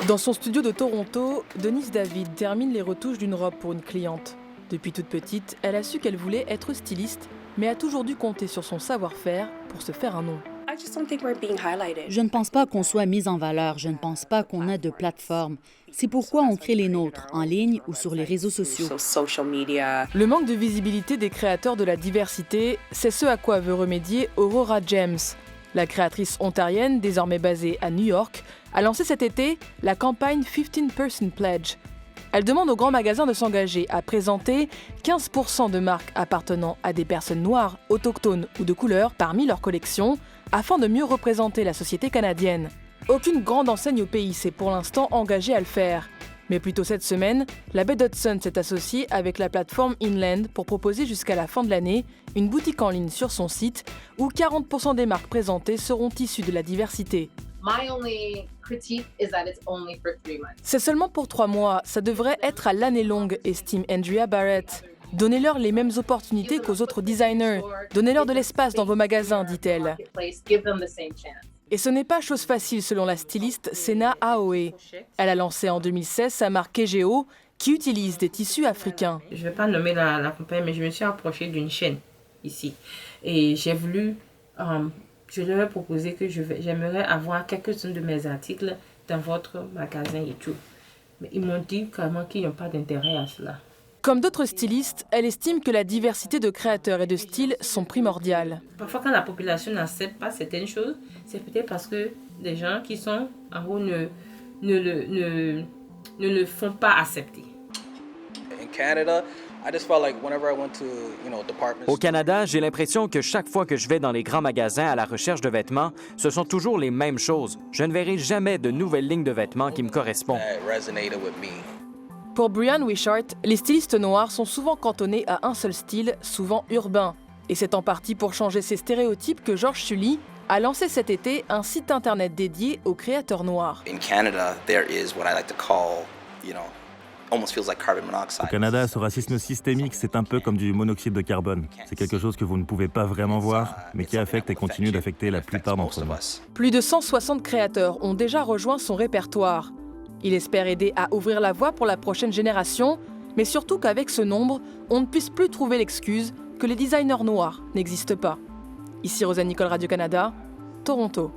Dans son studio de Toronto, Denise David termine les retouches d'une robe pour une cliente. Depuis toute petite, elle a su qu'elle voulait être styliste, mais a toujours dû compter sur son savoir-faire pour se faire un nom. Je ne pense pas qu'on soit mis en valeur, je ne pense pas qu'on a de plateforme. C'est pourquoi on crée les nôtres, en ligne ou sur les réseaux sociaux. Le manque de visibilité des créateurs de la diversité, c'est ce à quoi veut remédier Aurora James. La créatrice ontarienne, désormais basée à New York, a lancé cet été la campagne 15% Pledge. Elle demande aux grands magasins de s'engager à présenter 15% de marques appartenant à des personnes noires, autochtones ou de couleur parmi leurs collections, afin de mieux représenter la société canadienne. Aucune grande enseigne au pays s'est pour l'instant engagée à le faire. Mais plus tôt cette semaine, la baie d'Hudson s'est associée avec la plateforme Inland pour proposer jusqu'à la fin de l'année une boutique en ligne sur son site où 40% des marques présentées seront issues de la diversité. C'est seulement pour 3 mois, ça devrait être à l'année longue, estime Andrea Barrett. Donnez-leur les mêmes opportunités qu'aux autres designers. Donnez-leur de l'espace dans vos magasins, dit-elle. Et ce n'est pas chose facile selon la styliste Sena Aoe. Elle a lancé en 2016 sa marque Kegeo, qui utilise des tissus africains. Je ne vais pas nommer la compagnie, mais je me suis approchée d'une chaîne ici. Et j'ai voulu, je leur ai proposé que j'aimerais avoir quelques-uns de mes articles dans votre magasin et tout. Mais ils m'ont dit carrément qu'ils n'ont pas d'intérêt à cela. Comme d'autres stylistes, elle estime que la diversité de créateurs et de styles sont primordiales. Parfois, quand la population n'accepte pas certaines choses, c'est peut-être parce que les gens qui sont en haut ne le font pas accepter. Au Canada, j'ai l'impression que chaque fois que je vais dans les grands magasins à la recherche de vêtements, ce sont toujours les mêmes choses. Je ne verrai jamais de nouvelles lignes de vêtements qui me correspondent. Pour Brian Wishart, les stylistes noirs sont souvent cantonnés à un seul style, souvent urbain. Et c'est en partie pour changer ces stéréotypes que George Sully a lancé cet été un site internet dédié aux créateurs noirs. Au Canada, ce racisme systémique, c'est un peu comme du monoxyde de carbone. C'est quelque chose que vous ne pouvez pas vraiment voir, mais qui affecte et continue d'affecter la plupart d'entre nous. Plus de 160 créateurs ont déjà rejoint son répertoire. Il espère aider à ouvrir la voie pour la prochaine génération, mais surtout qu'avec ce nombre, on ne puisse plus trouver l'excuse que les designers noirs n'existent pas. Ici Rosa Nicole, Radio-Canada, Toronto.